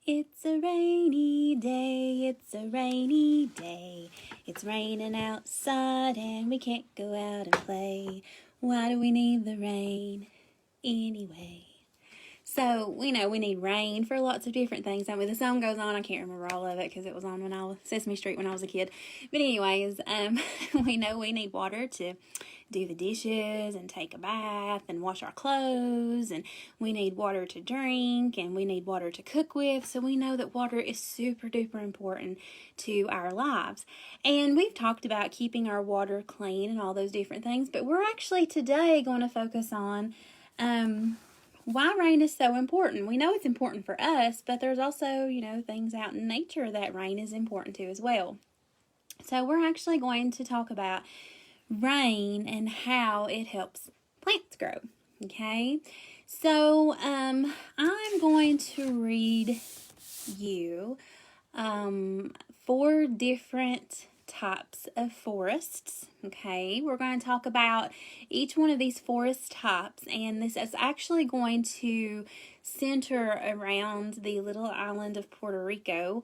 It's a rainy day, it's a rainy day. It's raining outside and we can't go out and play. Why do we need the rain anyway? So, we know we need rain for lots of different things. I mean, the song goes on. I can't remember all of it because it was on when I was Sesame Street when I was a kid. But anyways, we know we need water to do the dishes and take a bath and wash our clothes, and we need water to drink, and we need water to cook with. So we know that water is super duper important to our lives. And we've talked about keeping our water clean and all those different things, but we're actually today going to focus on why rain is so important. We know it's important for us, but there's also, things out in nature that rain is important to as well. So we're actually going to talk about rain and how it helps plants grow. Okay, so I'm going to read you 4 different types of forests. Okay, we're going to talk about each one of these forest types, and this is actually going to center around the little island of Puerto Rico.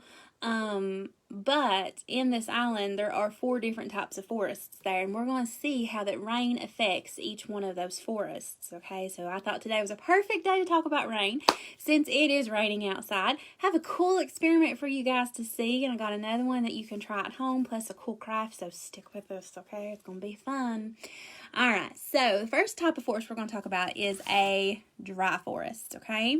But in this island, there are 4 different types of forests there, and we're going to see how that rain affects each one of those forests. Okay, so I thought today was a perfect day to talk about rain since it is raining outside. Have a cool experiment for you guys to see, and I got another one that you can try at home, plus a cool craft, so stick with us, okay? It's going to be fun. All right, so the first type of forest we're going to talk about is a dry forest, okay?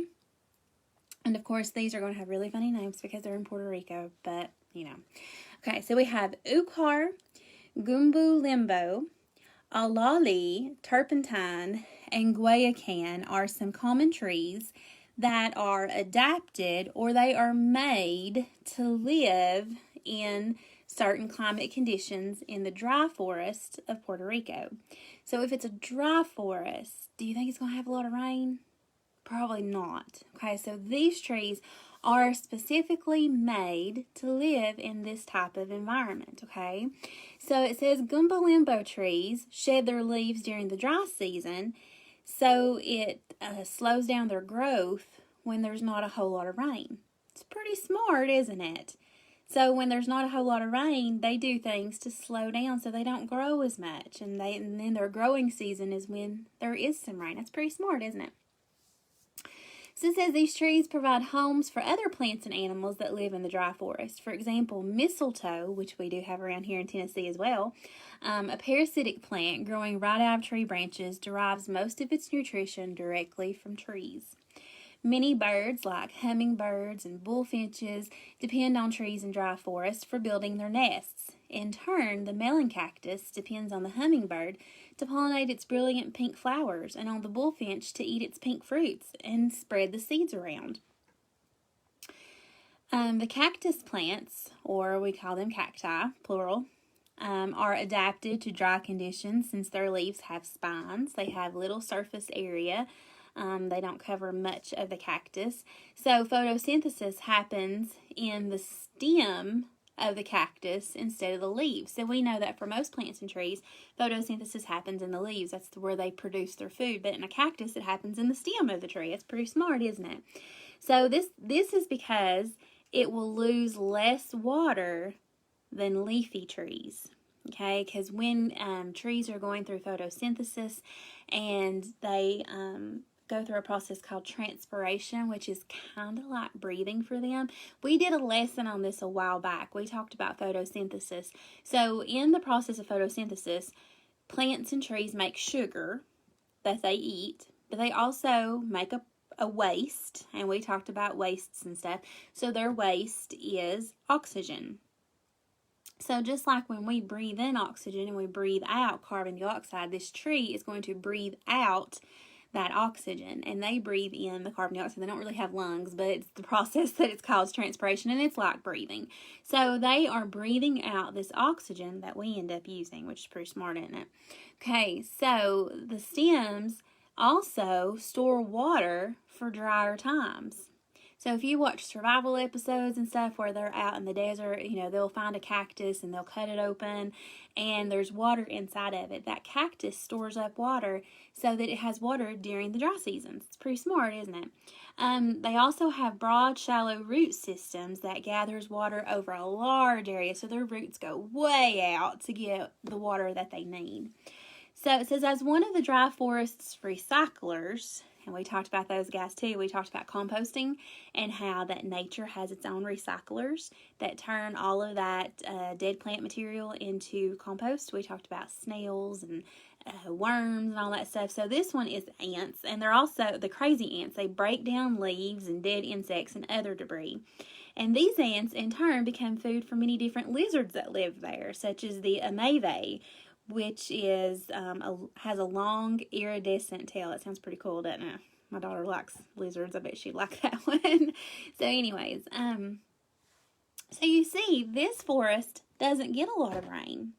And of course, these are going to have really funny names because they're in Puerto Rico, but Okay, so we have Ukar, Gumbo Limbo, Alali, Turpentine, and Guayacan are some common trees that are adapted or they are made to live in certain climate conditions in the dry forest of Puerto Rico. So if it's a dry forest, do you think it's going to have a lot of rain? Probably not. Okay, so these trees are specifically made to live in this type of environment, okay? So it says Gumbo Limbo trees shed their leaves during the dry season, so it slows down their growth when there's not a whole lot of rain. It's pretty smart, isn't it? So when there's not a whole lot of rain, they do things to slow down so they don't grow as much, and then their growing season is when there is some rain. That's pretty smart, isn't it? So it says these trees provide homes for other plants and animals that live in the dry forest. For example, mistletoe, which we do have around here in Tennessee as well, a parasitic plant growing right out of tree branches, derives most of its nutrition directly from trees. Many birds, like hummingbirds and bullfinches, depend on trees in dry forests for building their nests. In turn, the melon cactus depends on the hummingbird to pollinate its brilliant pink flowers and on the bullfinch to eat its pink fruits and spread the seeds around. The cactus plants, or we call them cacti, plural, are adapted to dry conditions since their leaves have spines. They have little surface area. They don't cover much of the cactus. So photosynthesis happens in the stem of the cactus instead of the leaves. So we know that for most plants and trees, photosynthesis happens in the leaves. That's where they produce their food. But in a cactus, it happens in the stem of the tree. It's pretty smart, isn't it? So this is because it will lose less water than leafy trees. Okay, because when trees are going through photosynthesis and they go through a process called transpiration, which is kind of like breathing for them. We did a lesson on this a while back. We talked about photosynthesis. So in the process of photosynthesis, plants and trees make sugar that they eat, but they also make a waste, and we talked about wastes and stuff. So their waste is oxygen. So just like when we breathe in oxygen and we breathe out carbon dioxide, this tree is going to breathe out that oxygen, and they breathe in the carbon dioxide. They don't really have lungs, but it's the process that it's called transpiration, and it's like breathing. So they are breathing out this oxygen that we end up using, which is pretty smart, isn't it? Okay, so the stems also store water for drier times. So if you watch survival episodes and stuff where they're out in the desert, they'll find a cactus and they'll cut it open and there's water inside of it. That cactus stores up water so that it has water during the dry seasons. It's pretty smart, isn't it? They also have broad, shallow root systems that gathers water over a large area, so their roots go way out to get the water that they need. So it says, as one of the dry forest's recyclers, and we talked about those guys too. We talked about composting and how that nature has its own recyclers that turn all of that dead plant material into compost. We talked about snails and worms and all that stuff. So this one is ants, and they're also the crazy ants. They break down leaves and dead insects and other debris. And these ants, in turn, become food for many different lizards that live there, such as the amave, which is has a long iridescent tail. It sounds pretty cool, doesn't it? My daughter likes lizards. I bet she'd like that one. So anyways, so you see, this forest doesn't get a lot of rain.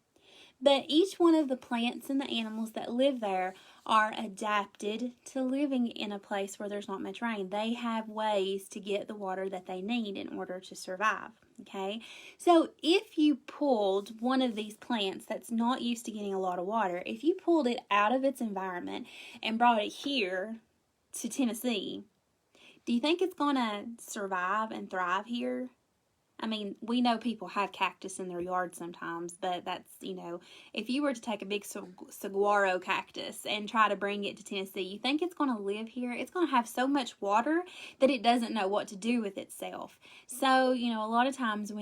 But each one of the plants and the animals that live there are adapted to living in a place where there's not much rain. They have ways to get the water that they need in order to survive. Okay, so if you pulled one of these plants that's not used to getting a lot of water, if you pulled it out of its environment and brought it here to Tennessee, do you think it's going to survive and thrive here? I mean, we know people have cactus in their yard sometimes, but that's, if you were to take a big saguaro cactus and try to bring it to Tennessee, you think it's going to live here? It's going to have so much water that it doesn't know what to do with itself. So, a lot of times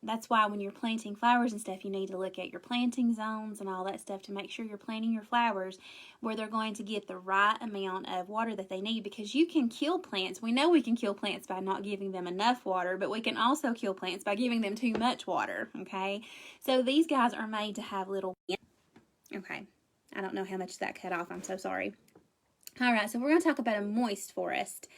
that's why when you're planting flowers and stuff, you need to look at your planting zones and all that stuff to make sure you're planting your flowers where they're going to get the right amount of water that they need, because you can kill plants. We know we can kill plants by not giving them enough water, but we can also kill plants by giving them too much water, okay? So these guys are made to have little... Okay, I don't know how much that cut off. I'm so sorry. All right, so we're going to talk about a moist forest.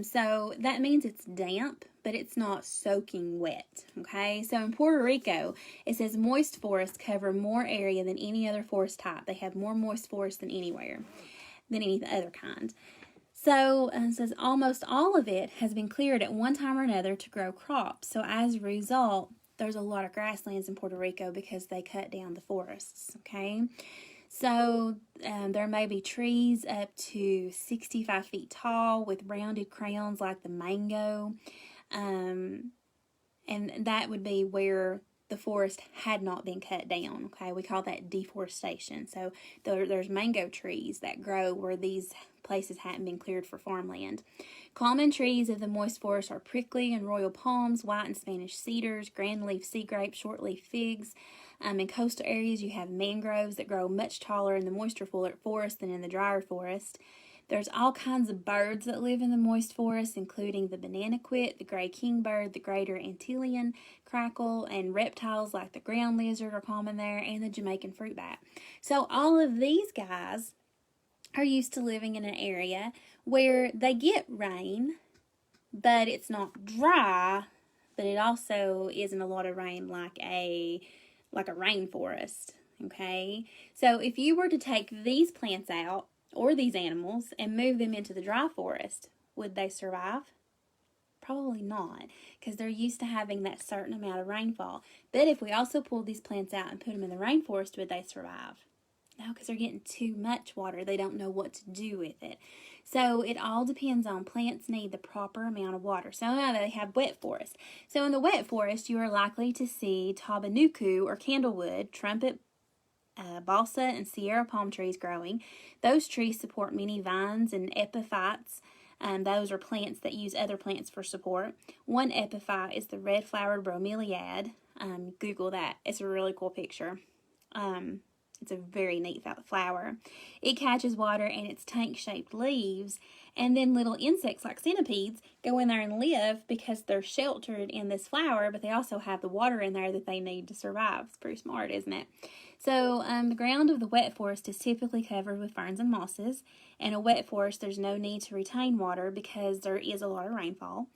So that means it's damp, but it's not soaking wet, okay? So in Puerto Rico, it says moist forests cover more area than any other forest type. They have more moist forests than anywhere, than any other kind. So it says almost all of it has been cleared at one time or another to grow crops. So as a result, there's a lot of grasslands in Puerto Rico because they cut down the forests, okay? So there may be trees up to 65 feet tall with rounded crowns like the mango. And that would be where the forest had not been cut down, okay? We call that deforestation. So there's mango trees that grow where these places hadn't been cleared for farmland. Common trees of the moist forest are prickly and royal palms, white and Spanish cedars, grand leaf sea grapes, short-leaf figs. In coastal areas, you have mangroves that grow much taller in the moister forest than in the drier forest. There's all kinds of birds that live in the moist forest, including the banana quit, the gray kingbird, the greater Antillean crackle, and reptiles like the ground lizard are common there, and the Jamaican fruit bat. So all of these guys are used to living in an area where they get rain, but it's not dry, but it also isn't a lot of rain like a rainforest, okay? So if you were to take these plants out, or these animals, and move them into the dry forest, would they survive? Probably not, because they're used to having that certain amount of rainfall. But if we also pulled these plants out and put them in the rainforest, would they survive? No, because they're getting too much water. They don't know what to do with it. So it all depends on plants need the proper amount of water. So now they have wet forest. So in the wet forest, you are likely to see tabanuku or candlewood, trumpet, balsa, and Sierra palm trees growing. Those trees support many vines and epiphytes. Those are plants that use other plants for support. One epiphyte is the red-flowered bromeliad. Google that. It's a really cool picture. It's a very neat flower. It catches water in its tank-shaped leaves, and then little insects like centipedes go in there and live because they're sheltered in this flower, but they also have the water in there that they need to survive. It's pretty smart, isn't it? So the ground of the wet forest is typically covered with ferns and mosses. In a wet forest, there's no need to retain water because there is a lot of rainfall.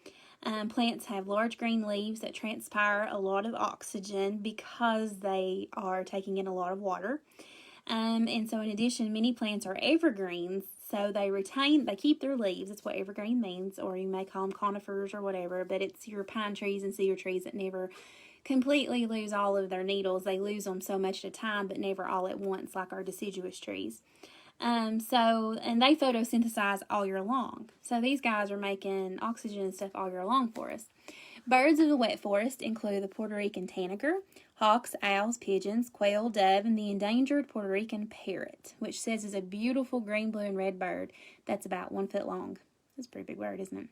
Plants have large green leaves that transpire a lot of oxygen because they are taking in a lot of water. And so in addition, many plants are evergreens, So they keep their leaves. That's what evergreen means, or you may call them conifers or whatever, but it's your pine trees and cedar trees that never completely lose all of their needles. They lose them so much at a time, but never all at once, like our deciduous trees. And they photosynthesize all year long. So these guys are making oxygen and stuff all year long for us. Birds of the wet forest include the Puerto Rican tanager, hawks, owls, pigeons, quail, dove, and the endangered Puerto Rican parrot, which says is a beautiful green, blue, and red bird that's about 1 foot long. That's a pretty big bird, isn't it?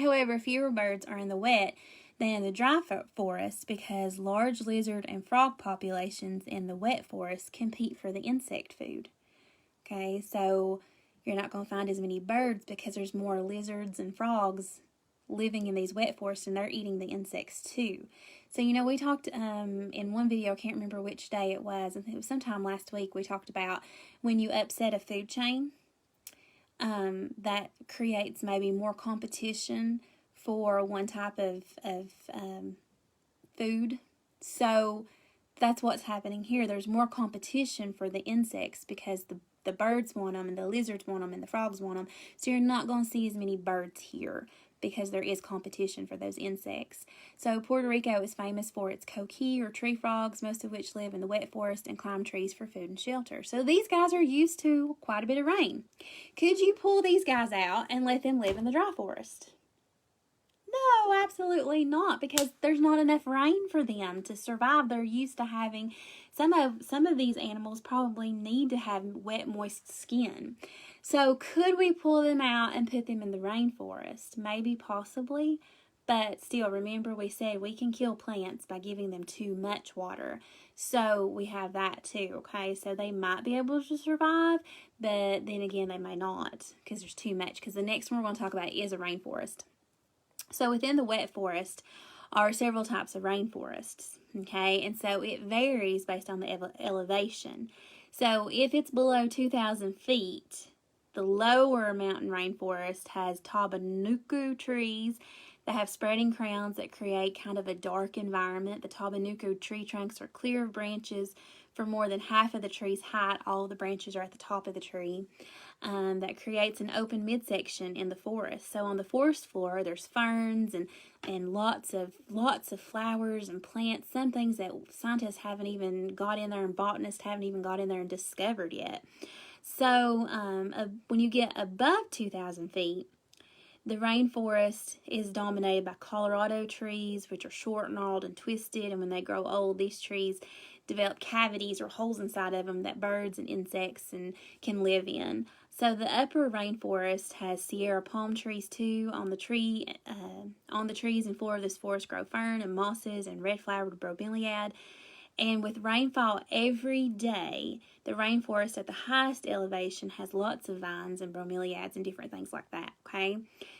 However, fewer birds are in the wet than in the dry forest because large lizard and frog populations in the wet forest compete for the insect food. Okay, so you're not going to find as many birds because there's more lizards and frogs living in these wet forests, and they're eating the insects too. So, we talked in one video, I can't remember which day it was, I think it was sometime last week, we talked about when you upset a food chain, that creates maybe more competition for one type of food. So that's what's happening here. There's more competition for the insects because the birds want them and the lizards want them and the frogs want them. So you're not going to see as many birds here because there is competition for those insects. So Puerto Rico is famous for its coqui or tree frogs, most of which live in the wet forest and climb trees for food and shelter. So these guys are used to quite a bit of rain. Could you pull these guys out and let them live in the dry forest? No, absolutely not, because there's not enough rain for them to survive. They're used to having, some of these animals probably need to have wet, moist skin. So could we pull them out and put them in the rainforest? Maybe, possibly, but still, remember we said we can kill plants by giving them too much water. So we have that too, okay? So they might be able to survive, but then again, they may not because there's too much, because the next one we're going to talk about is a rainforest. So within the wet forest are several types of rainforests, okay? And so it varies based on the elevation. So if it's below 2,000 feet, the lower mountain rainforest has tabanuku trees that have spreading crowns that create kind of a dark environment. The tabanuku tree trunks are clear of branches for more than half of the tree's height. All of the branches are at the top of the tree. That creates an open midsection in the forest. So on the forest floor, there's ferns and lots of flowers and plants. Some things that scientists haven't even got in there and botanists haven't even got in there and discovered yet. So when you get above 2,000 feet, the rainforest is dominated by Colorado trees, which are short, gnarled, and twisted. And when they grow old, these trees develop cavities or holes inside of them that birds and insects can live in. So the upper rainforest has Sierra palm trees too. On the trees and floor of this forest grow fern and mosses and red-flowered bromeliad. And with rainfall every day, the rainforest at the highest elevation has lots of vines and bromeliads and different things like that, okay?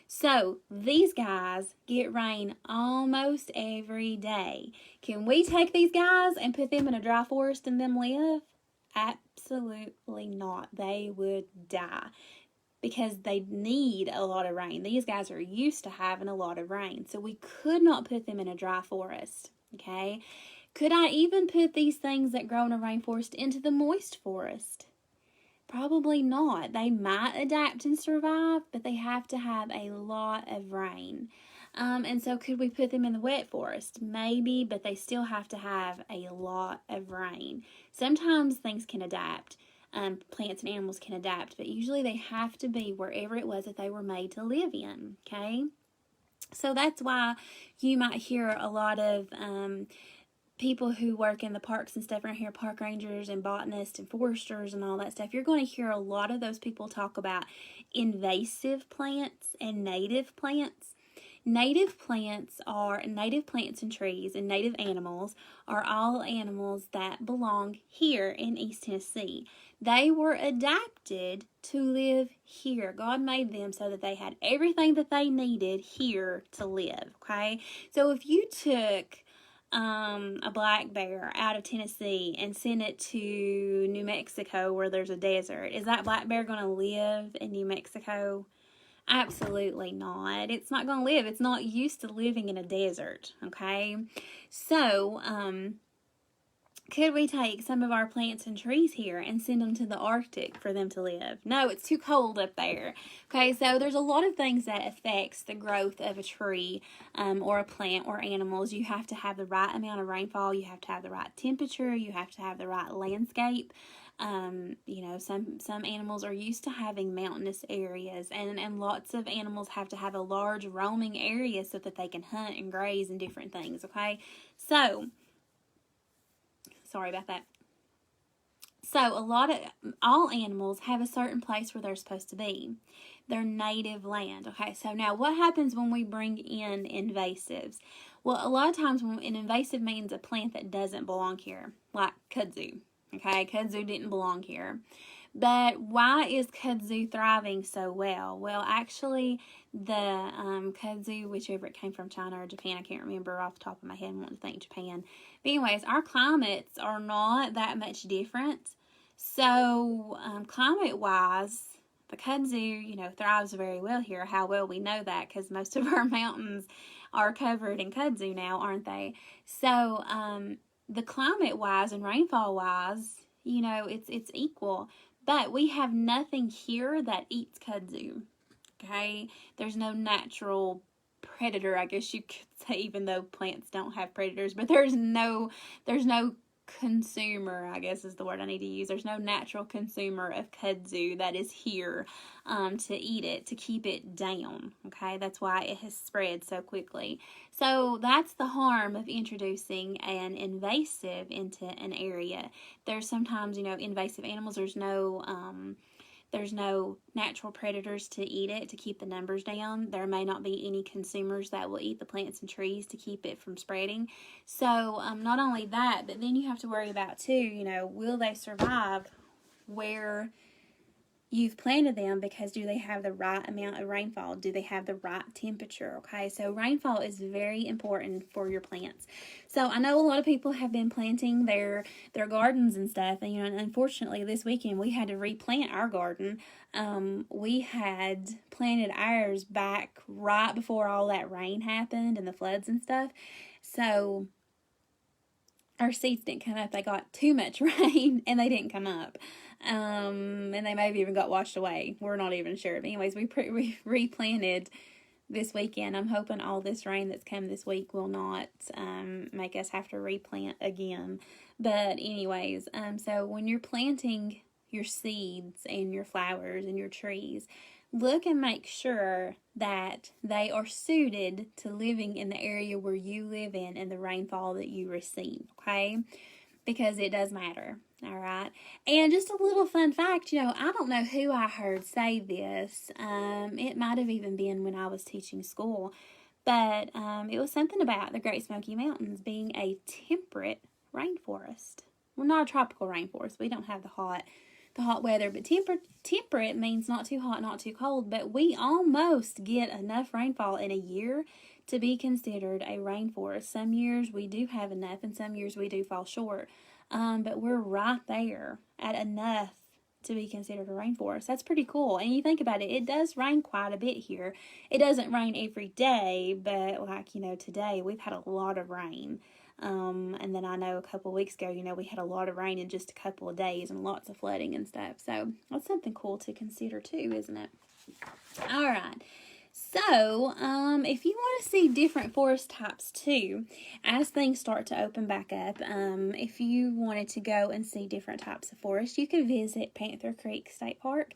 So these guys get rain almost every day. Can we take these guys and put them in a dry forest and them live? Absolutely not. They would die because they need a lot of rain. These guys are used to having a lot of rain. So we could not put them in a dry forest, okay? Could I even put these things that grow in a rainforest into the moist forest? Probably not. They might adapt and survive, but they have to have a lot of rain. And so could we put them in the wet forest? Maybe, but they still have to have a lot of rain. Sometimes things can adapt. Plants and animals can adapt, but usually they have to be wherever it was that they were made to live in, okay? So that's why you might hear a lot of people who work in the parks and stuff around here, park rangers and botanists and foresters and all that stuff. You're going to hear a lot of those people talk about invasive plants and native plants. Native plants and trees and native animals are all animals that belong here in East Tennessee. They were adapted to live here. God made them so that they had everything that they needed here to live, okay? So if you took a black bear out of Tennessee and sent it to New Mexico where there's a desert, is that black bear going to live in New Mexico? Absolutely not. It's not going to live. It's not used to living in a desert, okay? So, could we take some of our plants and trees here and send them to the Arctic for them to live? No, it's too cold up there. Okay, so there's a lot of things that affects the growth of a tree or a plant or animals. You have to have the right amount of rainfall. You have to have the right temperature. You have to have the right landscape. You know, some animals are used to having mountainous areas, and lots of animals have to have a large roaming area so that they can hunt and graze and different things. Okay, so sorry about that. So all animals have a certain place where they're supposed to be, their native land. Okay, so now what happens when we bring in invasives? Well, a lot of times when an invasive means a plant that doesn't belong here, like kudzu. Okay, kudzu didn't belong here. But why is kudzu thriving so well? Well, actually, the kudzu, whichever it came from, China or Japan, I can't remember off the top of my head. I want to think Japan. But anyways, our climates are not that much different. So, climate-wise, the kudzu, you know, thrives very well here. How well we know that, because most of our mountains are covered in kudzu now, aren't they? So, the climate-wise and rainfall-wise, you know, it's equal. But we have nothing here that eats kudzu. Okay? There's no natural predator, I guess you could say, even though plants don't have predators, but there's no consumer, I guess is the word I need to use. There's no natural consumer of kudzu that is here to eat it, to keep it down. Okay, that's why it has spread so quickly. So that's the harm of introducing an invasive into an area. There's sometimes, you know, invasive animals, there's no natural predators to eat it, to keep the numbers down. There may not be any consumers that will eat the plants and trees to keep it from spreading. So not only that, but then you have to worry about too, you know, will they survive where you've planted them, because do they have the right amount of rainfall? Do they have the right temperature? Okay, so rainfall is very important for your plants. So I know a lot of people have been planting their gardens and stuff, and you know, unfortunately this weekend we had to replant our garden. We had planted ours back right before all that rain happened and the floods and stuff. So our seeds didn't come up. They got too much rain and they didn't come up. And they may have even got washed away. We're not even sure. But anyways, we replanted this weekend. I'm hoping all this rain that's come this week will not make us have to replant again. But anyways, so when you're planting your seeds and your flowers and your trees, look and make sure that they are suited to living in the area where you live in and the rainfall that you receive, okay? Because it does matter, all right? And just a little fun fact, you know, I don't know who I heard say this. It might have even been when I was teaching school, but it was something about the Great Smoky Mountains being a temperate rainforest. We're not a tropical rainforest. We don't have the hot weather, but temperate means not too hot, not too cold, but we almost get enough rainfall in a year to be considered a rainforest. Some years we do have enough, and some years we do fall short, but we're right there at enough to be considered a rainforest. That's pretty cool. And you think about it, it does rain quite a bit here. It doesn't rain every day, but like, you know, today we've had a lot of rain. And then I know a couple of weeks ago, you know, we had a lot of rain in just a couple of days and lots of flooding and stuff. So that's something cool to consider too, isn't it? All right. So, if you want to see different forest types too, as things start to open back up, if you wanted to go and see different types of forest, you could visit Panther Creek State Park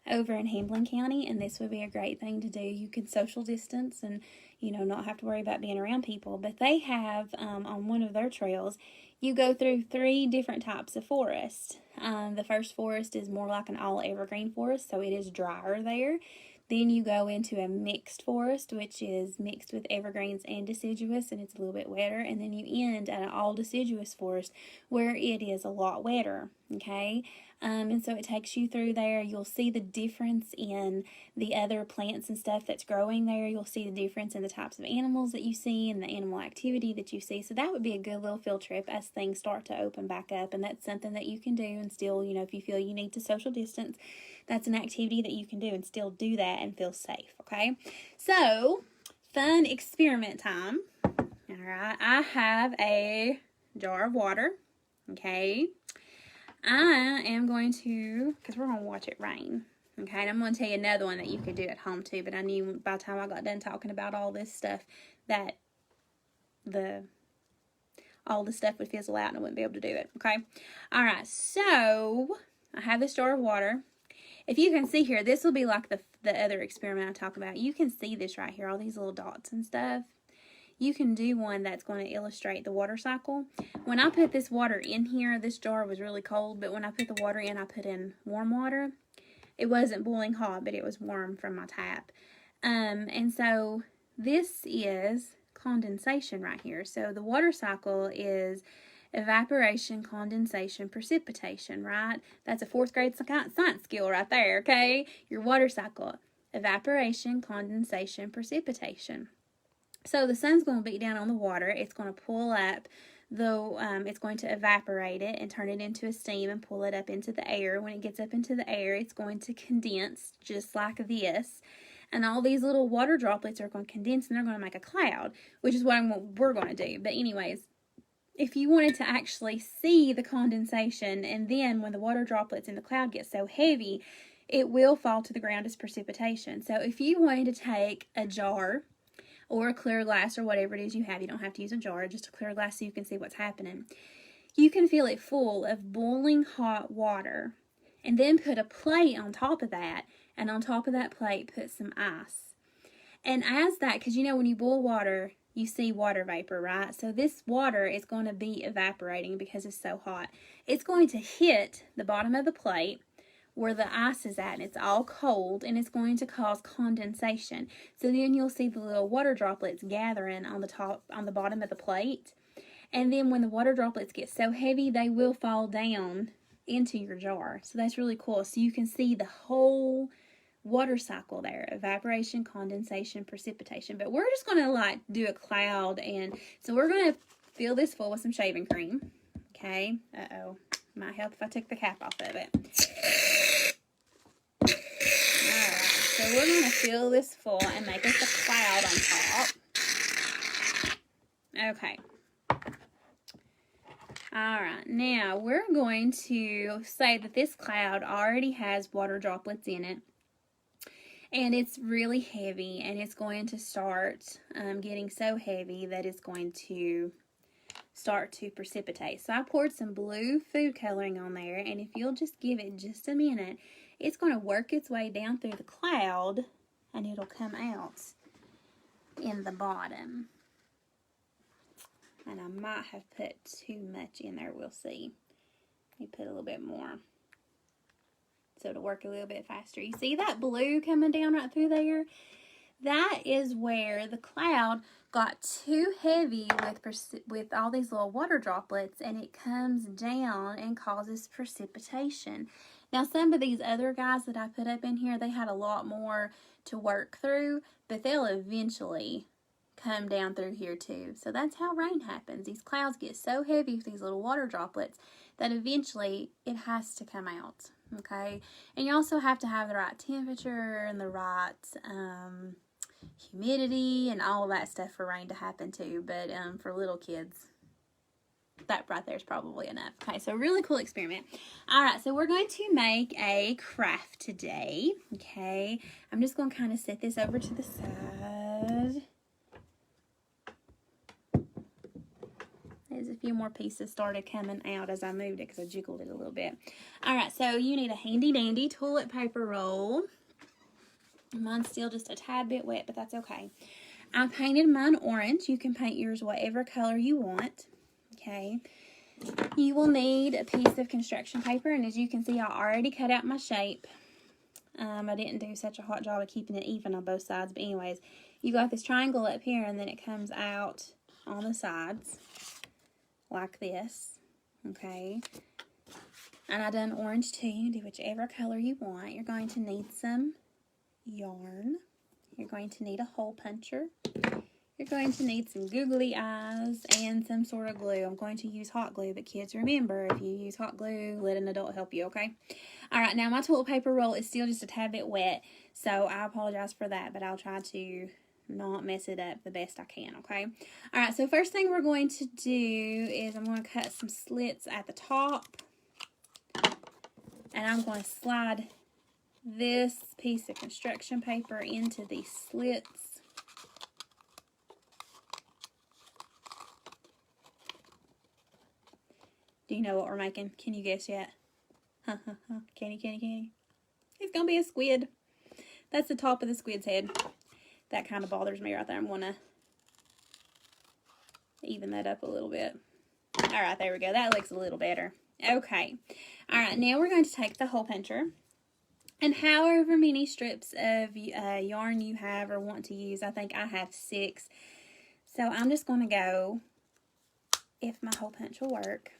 over in Hamblin County, and this would be a great thing to do. You can social distance and, you know, not have to worry about being around people. But they have, on one of their trails, you go through 3 different types of forest. The first forest is more like an all evergreen forest, so it is drier there. Then you go into a mixed forest, which is mixed with evergreens and deciduous, and it's a little bit wetter. And then you end at an all deciduous forest where it is a lot wetter, okay? And so it takes you through there. You'll see the difference in the other plants and stuff that's growing there. You'll see the difference in the types of animals that you see and the animal activity that you see. So that would be a good little field trip as things start to open back up. And that's something that you can do and still, you know, if you feel you need to social distance, that's an activity that you can do and still do that and feel safe, okay? So, fun experiment time. All right, I have a jar of water, Okay. I am going to, because we're going to watch it rain. Okay, and I'm going to tell you another one that you could do at home too, but I knew by the time I got done talking about all this stuff that all the stuff would fizzle out and I wouldn't be able to do it. Okay. All right. So I have this jar of water. If you can see here, this will be like the other experiment I talk about. You can see this right here, all these little dots and stuff. You can do one that's going to illustrate the water cycle. When I put this water in here, this jar was really cold, but when I put the water in, I put in warm water. It wasn't boiling hot, but it was warm from my tap. And so this is condensation right here. So the water cycle is evaporation, condensation, precipitation, right? That's a 4th grade science skill right there, okay? Your water cycle. Evaporation, condensation, precipitation. So the sun's going to beat down on the water. It's going to pull up it's going to evaporate it and turn it into a steam and pull it up into the air. When it gets up into the air, it's going to condense just like this. And all these little water droplets are going to condense and they're going to make a cloud, which is what we're going to do. But anyways, if you wanted to actually see the condensation, and then when the water droplets in the cloud get so heavy, it will fall to the ground as precipitation. So if you wanted to take a jar or a clear glass or whatever it is you have, you don't have to use a jar, just a clear glass so you can see what's happening. You can fill it full of boiling hot water and then put a plate on top of that, and on top of that plate put some ice. And as that, because you know when you boil water, you see water vapor, right? So this water is going to be evaporating because it's so hot. It's going to hit the bottom of the plate where the ice is at, and it's all cold, and it's going to cause condensation. So then you'll see the little water droplets gathering on the bottom of the plate. And then when the water droplets get so heavy, they will fall down into your jar. So that's really cool. So you can see the whole water cycle there: evaporation, condensation, precipitation. But we're just going to do a cloud, and so we're going to fill this full with some shaving cream. Okay. Might help if I took the cap off of it. Alright, so we're going to fill this full and make us a cloud on top. Okay. Alright, now we're going to say that this cloud already has water droplets in it. And it's really heavy, and it's going to start getting so heavy that it's going to start to precipitate. So I poured some blue food coloring on there, and if you'll just give it just a minute, it's going to work its way down through the cloud, and it'll come out in the bottom. And I might have put too much in there, we'll see. Let me put a little bit more, so it'll work a little bit faster. You see that blue coming down right through there? That is where the cloud got too heavy with all these little water droplets, and it comes down and causes precipitation. Now, some of these other guys that I put up in here, they had a lot more to work through, but they'll eventually come down through here too. So that's how rain happens. These clouds get so heavy with these little water droplets that eventually it has to come out. Okay, and you also have to have the right temperature and the right humidity and all of that stuff for rain to happen too. But for little kids, that right there is probably enough. Okay, so really cool experiment. All right, so we're going to make a craft today. Okay, I'm just going to kind of set this over to the side. There's a few more pieces started coming out as I moved it because I jiggled it a little bit. All right, so you need a handy dandy toilet paper roll. Mine's still just a tad bit wet, but that's okay. I painted mine orange. You can paint yours whatever color you want. Okay. You will need a piece of construction paper, and as you can see, I already cut out my shape. I didn't do such a hot job of keeping it even on both sides, but anyways, you got this triangle up here, and then it comes out on the sides like this. Okay. And I done orange too. You can do whichever color you want. You're going to need some yarn. You're going to need a hole puncher. You're going to need some googly eyes and some sort of glue. I'm going to use hot glue, but kids, remember, if you use hot glue, let an adult help you, okay? All right, now my toilet paper roll is still just a tad bit wet, so I apologize for that, but I'll try to not mess it up the best I can, okay? All right, so first thing we're going to do is I'm going to cut some slits at the top. And I'm going to slide this piece of construction paper into these slits. Do you know what we're making? Can you guess yet? Can you? It's going to be a squid. That's the top of the squid's head. That kind of bothers me right there. I'm going to even that up a little bit. All right, there we go. That looks a little better. Okay. All right, now we're going to take the hole puncher. And however many strips of yarn you have or want to use, I think I have 6. So I'm just going to go, if my hole punch will work,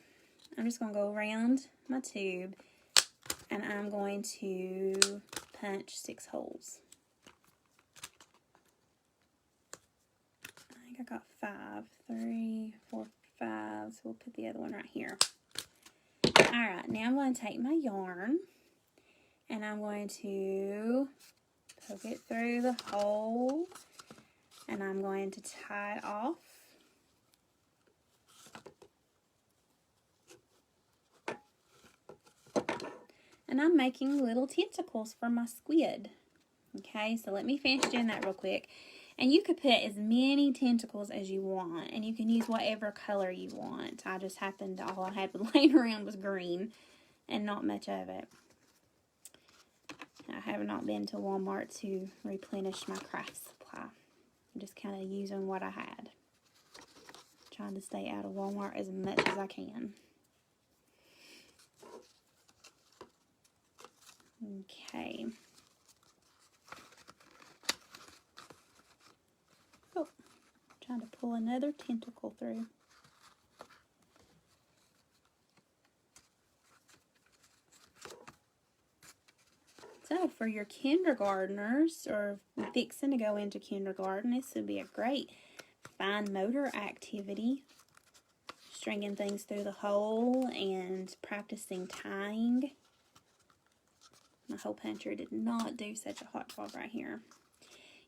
I'm just going to go around my tube and I'm going to punch 6 holes. I got 5, 3, 4, 5, so we'll put the other one right here. Alright, now I'm going to take my yarn and I'm going to poke it through the hole and I'm going to tie it off. And I'm making little tentacles for my squid. Okay, so let me finish doing that real quick. And you could put as many tentacles as you want. And you can use whatever color you want. I just happened, all I had laying around was green. And not much of it. I have not been to Walmart to replenish my craft supply. I'm just kind of using what I had. Trying to stay out of Walmart as much as I can. Okay. Trying to pull another tentacle through. So for your kindergartners or fixing to go into kindergarten, this would be a great fine motor activity. Stringing things through the hole and practicing tying. My hole puncher did not do such a hot job right here.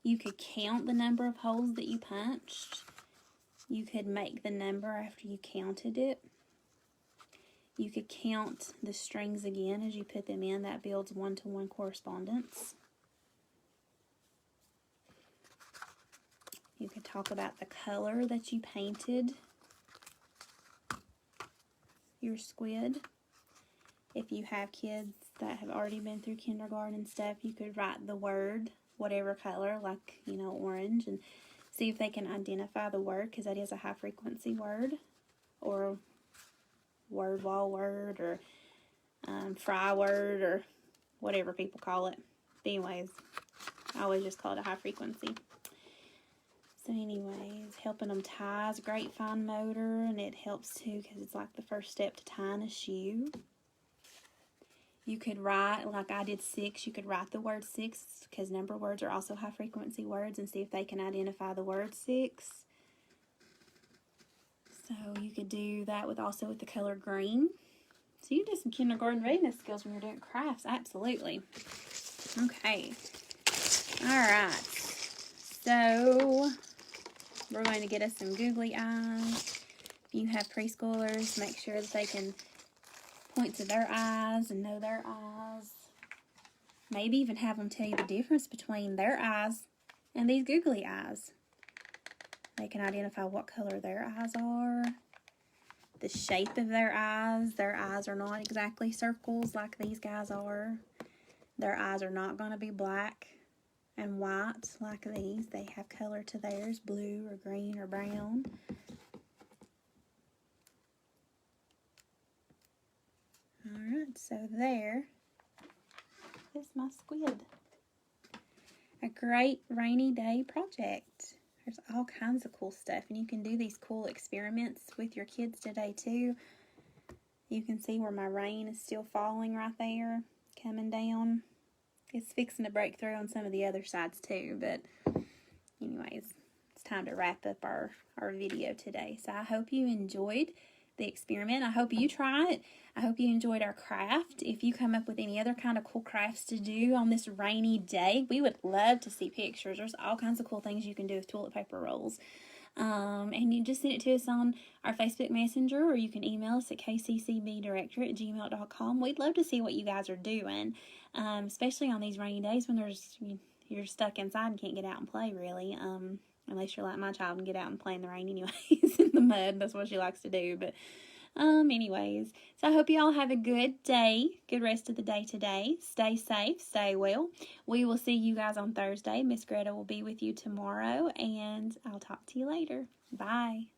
You could count the number of holes that you punched. You could make the number after you counted it. You could count the strings again as you put them in. That builds one-to-one correspondence. You could talk about the color that you painted your squid. If you have kids that have already been through kindergarten and stuff, you could write the word whatever color, like, you know, orange, and see if they can identify the word, because that is a high frequency word, or word wall word, or fry word, or whatever people call it. But anyways, I always just call it a high frequency. So anyways, helping them tie is great fine motor, and it helps too because it's like the first step to tying a shoe. You could write, like I did 6, you could write the word 6 because number words are also high frequency words, and see if they can identify the word 6. So you could do that with the color green. So you do some kindergarten readiness skills when you're doing crafts, absolutely. Okay. Alright. So we're going to get us some googly eyes. If you have preschoolers, make sure that they can point to their eyes and know their eyes. Maybe even have them tell you the difference between their eyes and these googly eyes. They can identify what color their eyes are, the shape of their eyes. Their eyes are not exactly circles like these guys are. Their eyes are not going to be black and white like these. They have color to theirs, blue or green or brown. Alright, so there is my squid. A great rainy day project. There's all kinds of cool stuff, and you can do these cool experiments with your kids today too. You can see where my rain is still falling right there, coming down. It's fixing to break through on some of the other sides too, but anyways, it's time to wrap up our video today. So I hope you enjoyed the experiment. I hope you try it. I hope you enjoyed our craft. If you come up with any other kind of cool crafts to do on this rainy day, we would love to see pictures. There's all kinds of cool things you can do with toilet paper rolls. And you just send it to us on our Facebook Messenger, or you can email us at kccbdirector@gmail.com. We'd love to see what you guys are doing, especially on these rainy days when you're stuck inside and can't get out and play, really. Unless you're like my child and get out and play in the rain anyways, in the mud. That's what she likes to do. But anyways, so I hope you all have a good day, good rest of the day today. Stay safe, stay well. We will see you guys on Thursday. Miss Greta will be with you tomorrow, and I'll talk to you later. Bye.